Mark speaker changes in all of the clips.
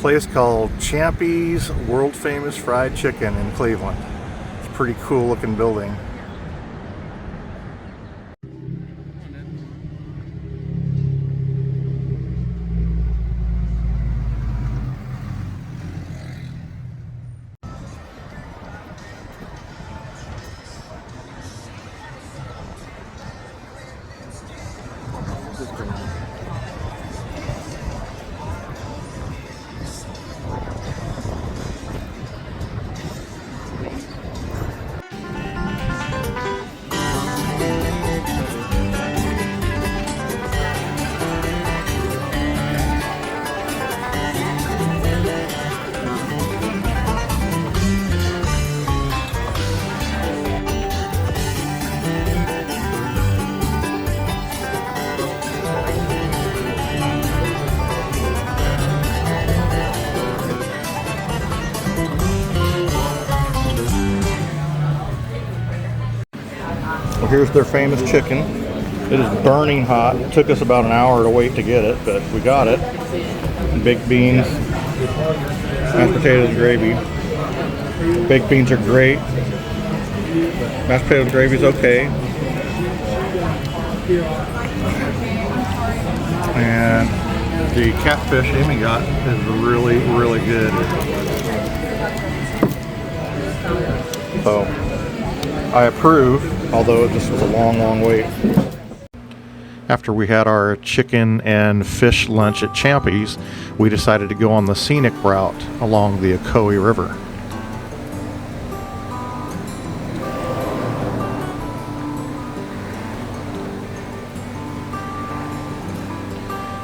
Speaker 1: place called Champy's World Famous Fried Chicken in Cleveland. It's a pretty cool looking building. Well, here's their famous chicken. It is burning hot. It took us about an hour to wait to get it, but we got it. Baked beans, mashed potatoes, gravy. Baked beans are great. Mashed potatoes, gravy is okay. And the catfish Amy got is really, really good. So, I approve, although this was a long, long wait. After we had our chicken and fish lunch at Champy's, we decided to go on the scenic route along the Ocoee River.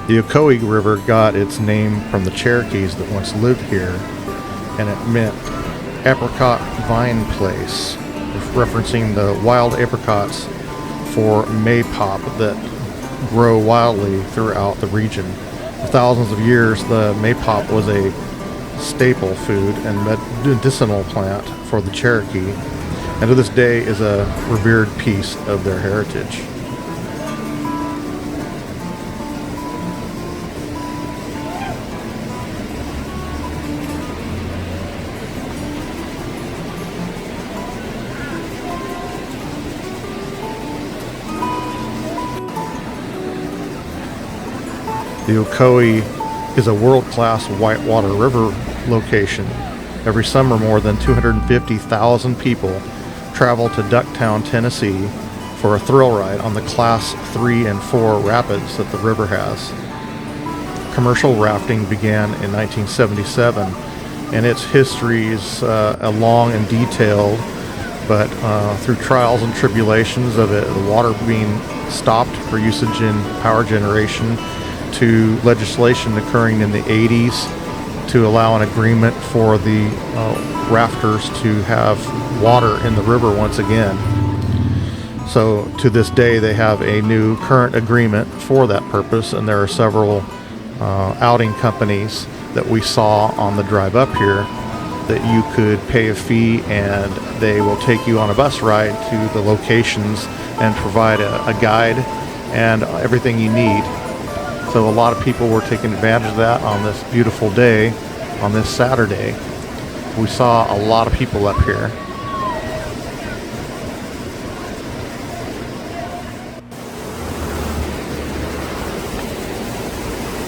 Speaker 1: The Ocoee River got its name from the Cherokees that once lived here, and it meant apricot vine place, referencing the wild apricots for maypop that grow wildly throughout the region. For thousands of years, the maypop was a staple food and medicinal plant for the Cherokee, and to this day is a revered piece of their heritage. The Ocoee is a world-class whitewater river location. Every summer, more than 250,000 people travel to Ducktown, Tennessee for a thrill ride on the Class 3 and 4 rapids that the river has. Commercial rafting began in 1977, and its history is long and detailed, but through trials and tribulations of it, the water being stopped for usage in power generation, to legislation occurring in the 80s to allow an agreement for the rafters to have water in the river once again. So to this day they have a new current agreement for that purpose, and there are several outing companies that we saw on the drive up here that you could pay a fee and they will take you on a bus ride to the locations and provide a guide and everything you need. So a lot of people were taking advantage of that on this beautiful day, on this Saturday. We saw a lot of people up here.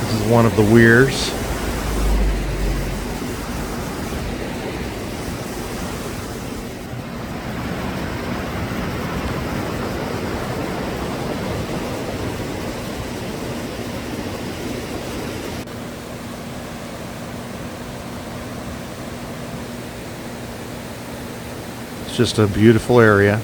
Speaker 1: This is one of the weirs. Just a beautiful area.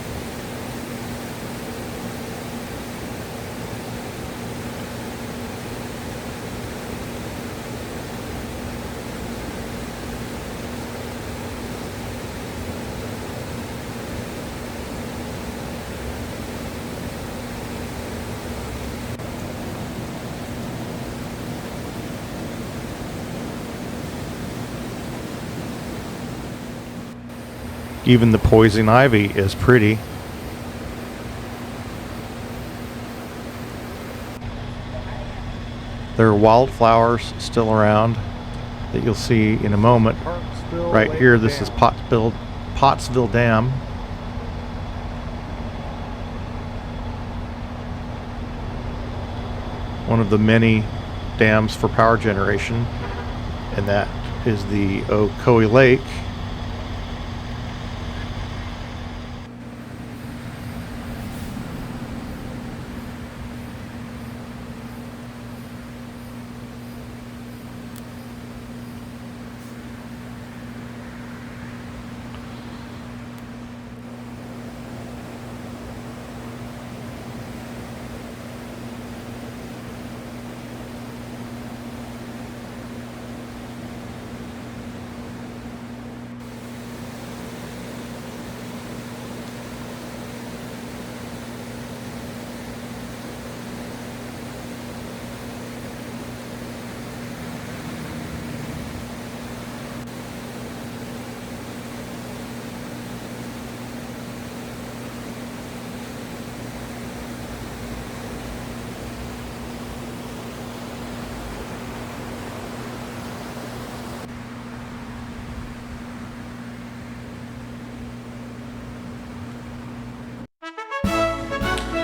Speaker 1: Even the poison ivy is pretty. There are wildflowers still around. that you'll see in a moment. Right here, this is Pottsville Dam. One of the many dams for power generation, and that is the Ocoee Lake.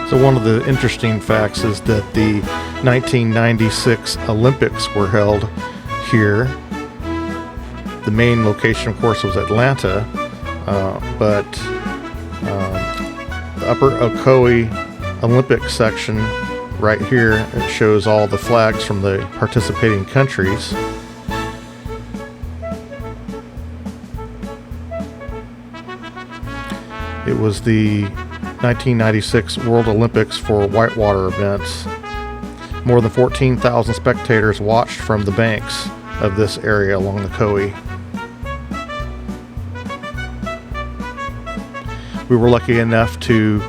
Speaker 1: So one of the interesting facts is that the 1996 Olympics were held here. The main location, of course, was Atlanta, but the Upper Ocoee Olympic section right here, it shows all the flags from the participating countries. It was the 1996 World Olympics for whitewater events. More than 14,000 spectators watched from the banks of this area along the Coe. We were lucky enough to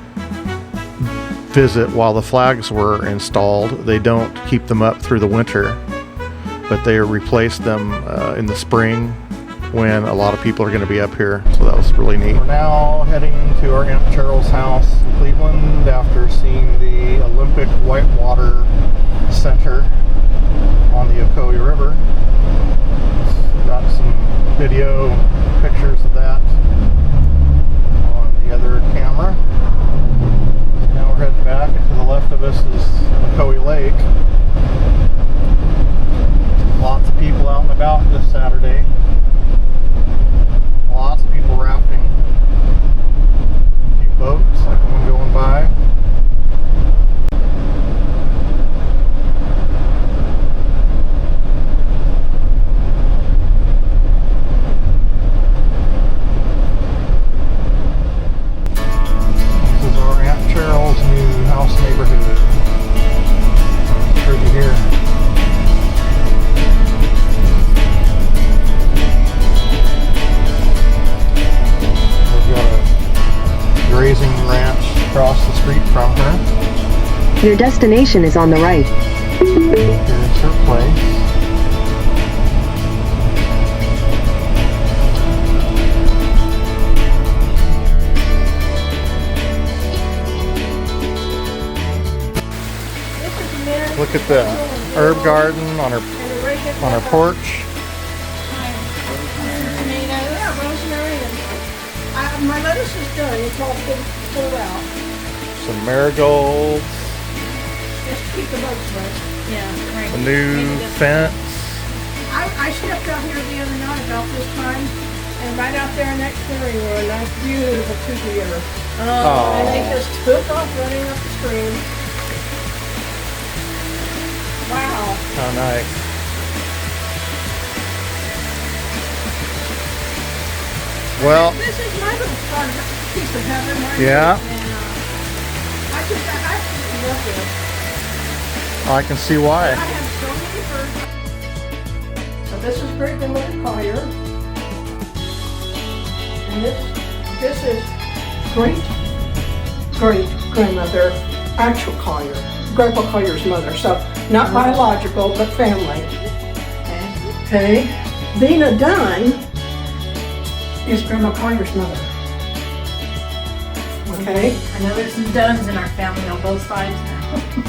Speaker 1: visit while the flags were installed. They don't keep them up through the winter, but they replace them in the spring when a lot of people are going to be up here, so that was really neat. We're now heading to our Aunt Cheryl's house in Cleveland after seeing the Olympic Whitewater Center on the Ocoee River. Got some video pictures of that on the other camera. Now we're heading back, and to the left of us is Ocoee Lake. Lots of people out and about this Saturday. Lots of people rafting. A few boats, like the one going by. This is our Aunt Cheryl's new house neighborhood. I'm sure you hear. Grazing ranch across the street from her.
Speaker 2: Your destination is on the right.
Speaker 1: Here's her place. Look at the herb garden on her porch.
Speaker 3: My lettuce is done. It's all pulled out.
Speaker 1: Some marigolds.
Speaker 3: Just to keep the bugs fresh. Yeah, right.
Speaker 1: A new fence.
Speaker 3: I stepped out here the other night about this time, and right out there in that clearing were a nice, beautiful two deer. And they just took off running up the stream. Wow.
Speaker 1: How nice. Well,
Speaker 3: this is my little fun piece of heaven right
Speaker 1: yeah.
Speaker 3: here. And I absolutely love this.
Speaker 1: I can see why.
Speaker 3: I have so many birds. So this is great grandmother Collier. And this is great grandmother, actual Collier. Grandpa Collier's mother. So not biological, but family. Okay. Vina Dunn is Grandma Collier's mother. Okay.
Speaker 4: I know there's some Dunns in our family on both sides now.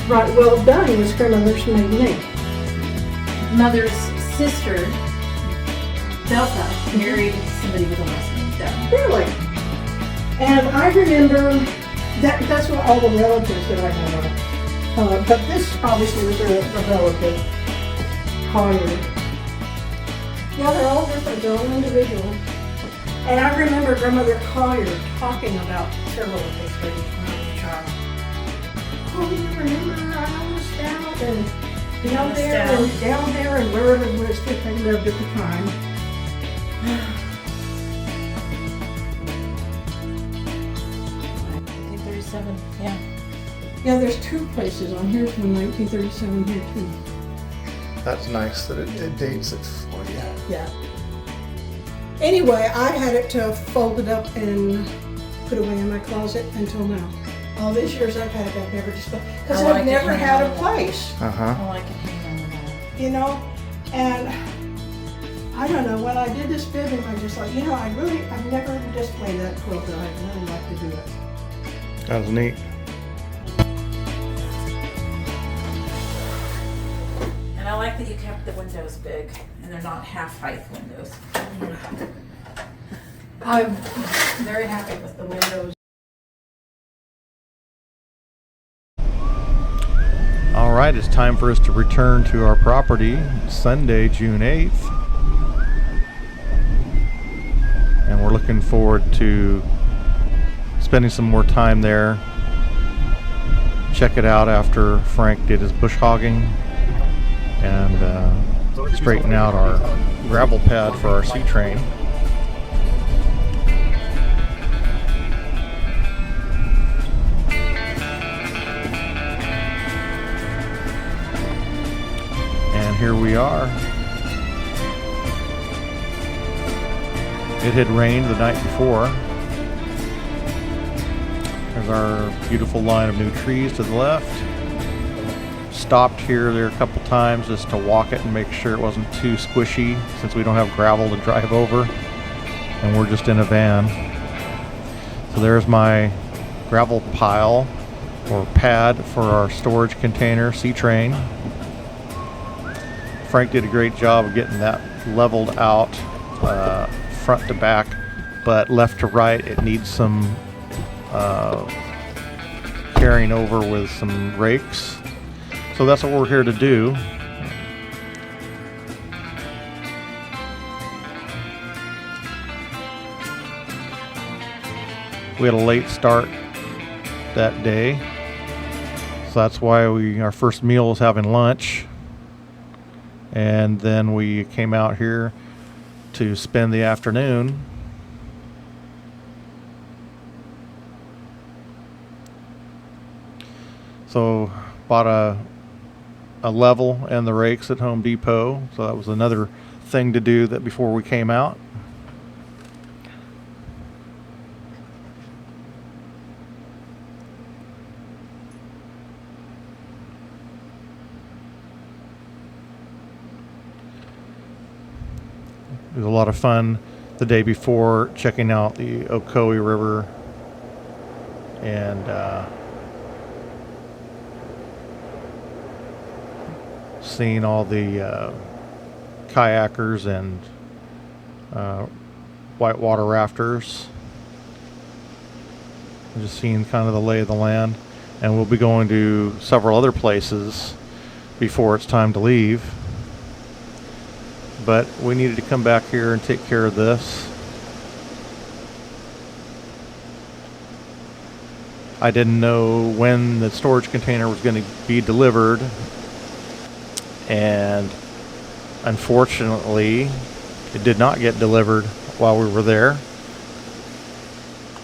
Speaker 3: Right, well, Dunn was grandmother's maiden name.
Speaker 4: Mother's sister, Delta married somebody with a last name Dunn.
Speaker 3: Really? And I remember that's what all the relatives that I have. But this obviously was a relative, Collier. Yeah, they're all different. They're all individual. And I remember Grandmother Collier talking about several of these things when I was a child. Oh, you remember I was out and down there and wherever it was that they lived at the time.
Speaker 4: 1937, yeah.
Speaker 3: Yeah, there's two places on here from 1937 here too.
Speaker 1: That's nice that it dates it for you.
Speaker 3: Yeah. Anyway, I had it folded up and put away in my closet until now. All these years I've had it, I've never just, because
Speaker 4: I like
Speaker 3: I've
Speaker 4: it
Speaker 3: never
Speaker 4: hanging
Speaker 3: had
Speaker 4: on
Speaker 3: a
Speaker 4: the
Speaker 3: place,
Speaker 4: I like it hanging on the wall.
Speaker 3: you know? And I don't know, when I did this fibbing, I just like, I've never displayed that quilt, and I'd really like to do it.
Speaker 1: That was neat.
Speaker 4: And I like that you kept the windows big and they're not half-height windows. I'm very happy with the windows.
Speaker 1: All right, it's time for us to return to our property, Sunday, June 8th. And we're looking forward to spending some more time there. Check it out after Frank did his bush hogging and straighten out our gravel pad for our sea train. And here we are. It had rained the night before. There's our beautiful line of new trees to the left. Stopped here there a couple times just to walk it and make sure it wasn't too squishy, since we don't have gravel to drive over and we're just in a van. So there's my gravel pile or pad for our storage container sea train. Frank did a great job of getting that leveled out front to back, but left to right it needs some carrying over with some rakes. So that's what we're here to do. We had a late start that day, so that's why our first meal was having lunch. And then we came out here to spend the afternoon. So bought a level and the rakes at Home Depot. So that was another thing to do that before we came out. It was a lot of fun the day before checking out the Ocoee River and seeing all the kayakers and whitewater rafters. Just seeing kind of the lay of the land. And we'll be going to several other places before it's time to leave. But we needed to come back here and take care of this. I didn't know when the storage container was going to be delivered, and unfortunately it did not get delivered while we were there.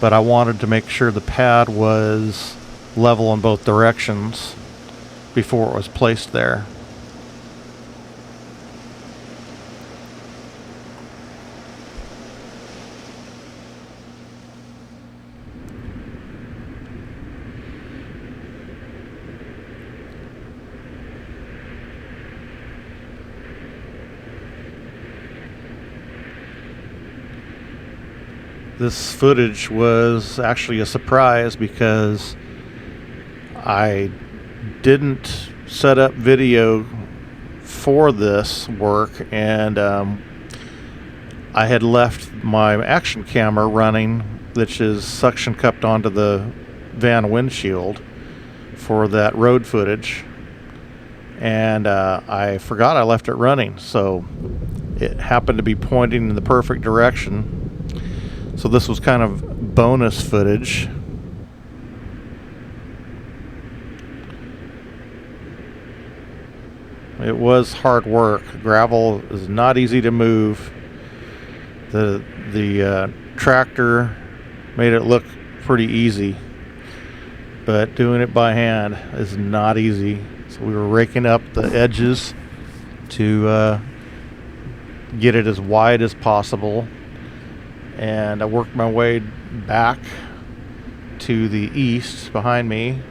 Speaker 1: But I wanted to make sure the pad was level in both directions before it was placed there. This footage was actually a surprise because I didn't set up video for this work, and I had left my action camera running, which is suction cupped onto the van windshield for that road footage, and I forgot I left it running, so it happened to be pointing in the perfect direction. So this was kind of bonus footage. It was hard work. Gravel is not easy to move. The tractor made it look pretty easy, but doing it by hand is not easy. So we were raking up the edges to get it as wide as possible, and I worked my way back to the east behind me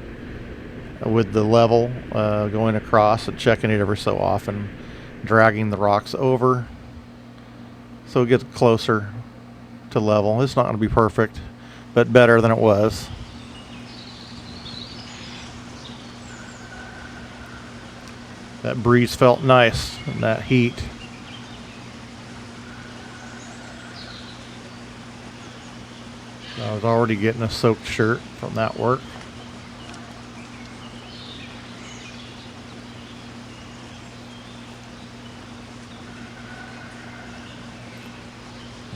Speaker 1: with the level going across and checking it every so often, dragging the rocks over so it gets closer to level. It's not going to be perfect, but better than it was. That breeze felt nice in that heat. I was already getting a soaked shirt from that work.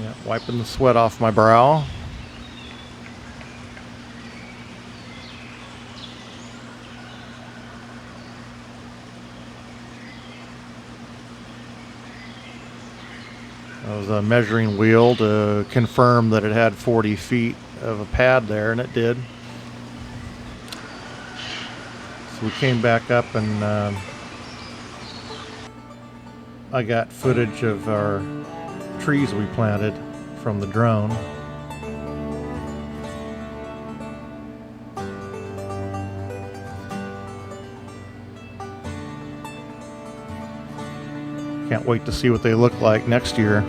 Speaker 1: Yeah, wiping the sweat off my brow. I was a measuring wheel to confirm that it had 40 feet of a pad there, and it did. So we came back up, and I got footage of our trees we planted from the drone. Can't wait to see what they look like next year.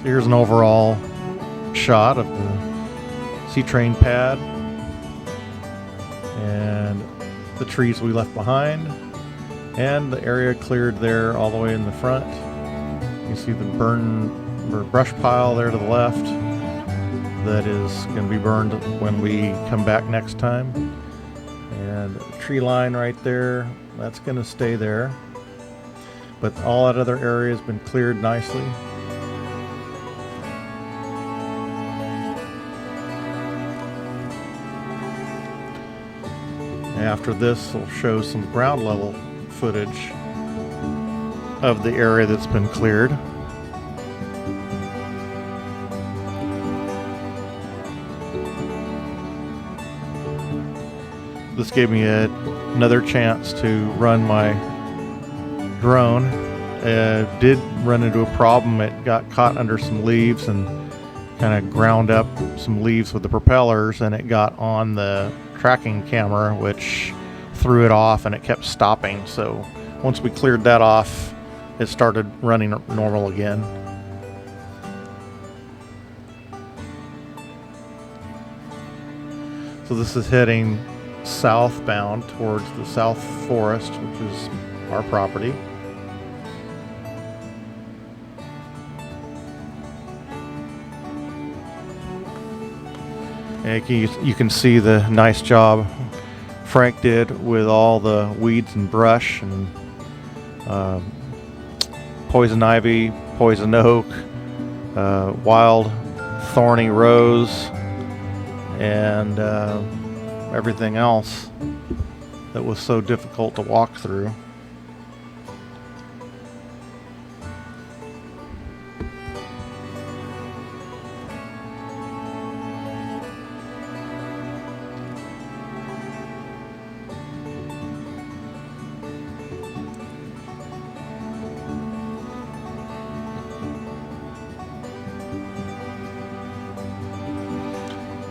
Speaker 1: Here's an overall shot of the C-train pad and the trees we left behind, and the area cleared there all the way in the front. You see the brush pile there to the left that is going to be burned when we come back next time, and the tree line right there, that's going to stay there, but all that other area has been cleared nicely. After this, we'll show some ground level footage of the area that's been cleared. This gave me another chance to run my drone. Did run into a problem. It got caught under some leaves and kind of ground up some leaves with the propellers, and it got on the tracking camera, which threw it off, and it kept stopping. So once we cleared that off, it started running normal again. So this is heading southbound towards the South Forest, which is our property. And you can see the nice job Frank did with all the weeds and brush and poison ivy, poison oak, wild thorny rose, and everything else that was so difficult to walk through.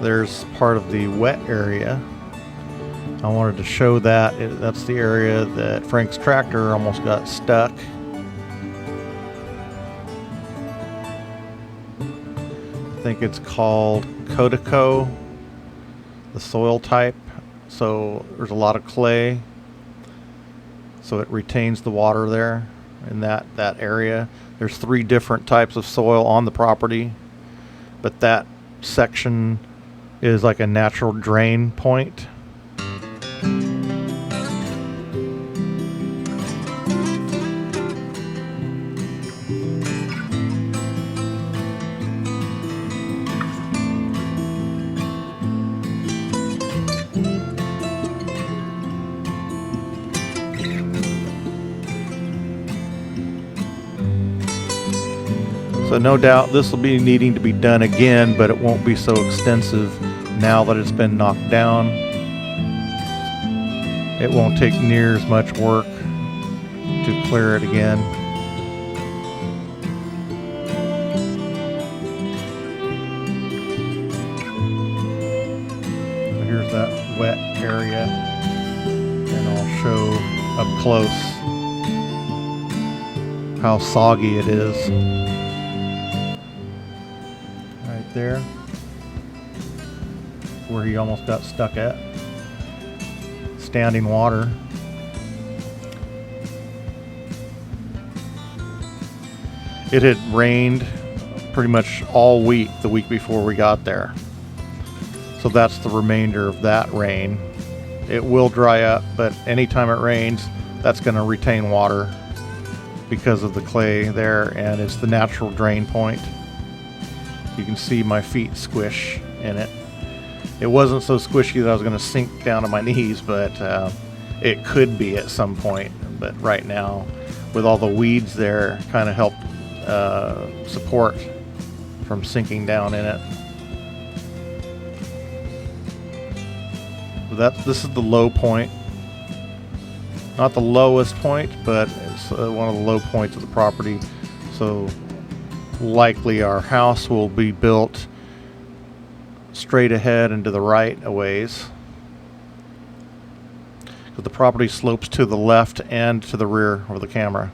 Speaker 1: There's part of the wet area. I wanted to show that. That's the area that Frank's tractor almost got stuck. I think it's called Cotico, the soil type, so there's a lot of clay, so it retains the water there in that area. There's 3 different types of soil on the property, but that section is like a natural drain point. So no doubt this will be needing to be done again, but it won't be so extensive now that it's been knocked down. It won't take near as much work to clear it again. So here's that wet area, and I'll show up close how soggy it is. There where he almost got stuck at. Standing water. It had rained pretty much all week the week before we got there, so that's the remainder of that rain. It will dry up, but anytime it rains, that's going to retain water because of the clay there, and it's the natural drain point. You can see my feet squish in it. It wasn't so squishy that I was going to sink down to my knees, but it could be at some point. But right now, with all the weeds there, kind of help support from sinking down in it. This is the low point. Not the lowest point, but it's one of the low points of the property. So likely our house will be built straight ahead and to the right a ways, because the property slopes to the left and to the rear of the camera.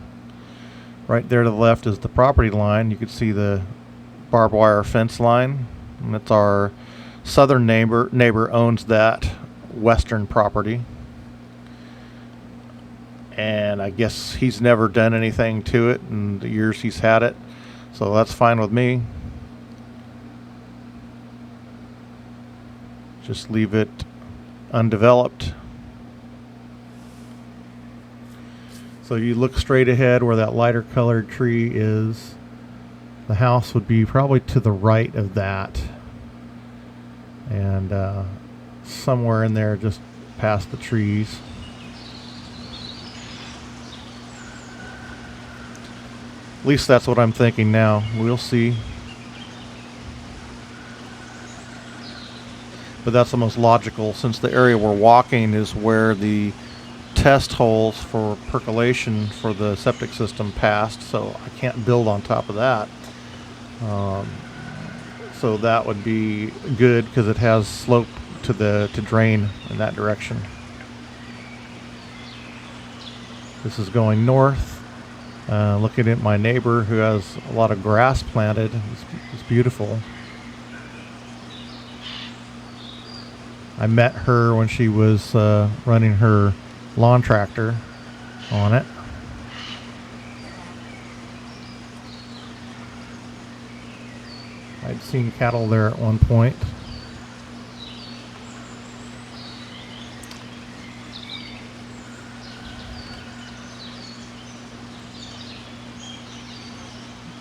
Speaker 1: Right there to the left is the property line. You can see the barbed wire fence line, and it's our southern neighbor owns that western property, and I guess he's never done anything to it in the years he's had it. So that's fine with me. Just leave it undeveloped. So you look straight ahead where that lighter colored tree is. The house would be probably to the right of that. And somewhere in there just past the trees. At least that's what I'm thinking now. We'll see. But that's the most logical, since the area we're walking is where the test holes for percolation for the septic system passed, so I can't build on top of that. So that would be good because it has slope to drain in that direction. This is going north. Looking at my neighbor who has a lot of grass planted. It's beautiful. I met her when she was running her lawn tractor on it. I'd seen cattle there at one point.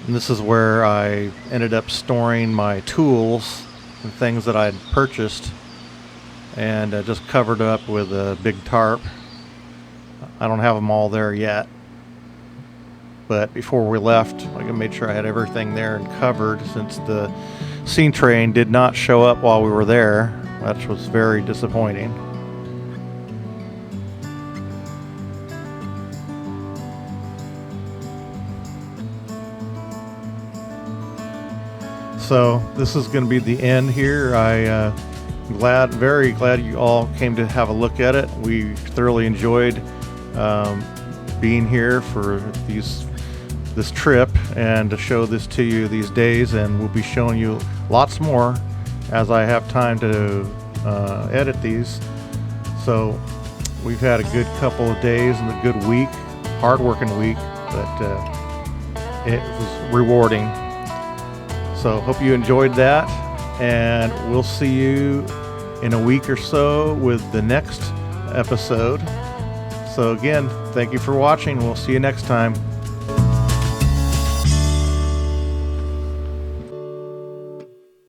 Speaker 1: And this is where I ended up storing my tools and things that I'd purchased, and just covered up with a big tarp. I don't have them all there yet, but before we left, I made sure I had everything there and covered, since the scene train did not show up while we were there, which was very disappointing. So this is going to be the end here. Very glad you all came to have a look at it. We thoroughly enjoyed being here for this trip and to show this to you these days, and we'll be showing you lots more as I have time to edit these. So we've had a good couple of days and a good week, hard-working week, but it was rewarding. So hope you enjoyed that, and we'll see you in a week or so with the next episode. So again, thank you for watching. We'll see you next time.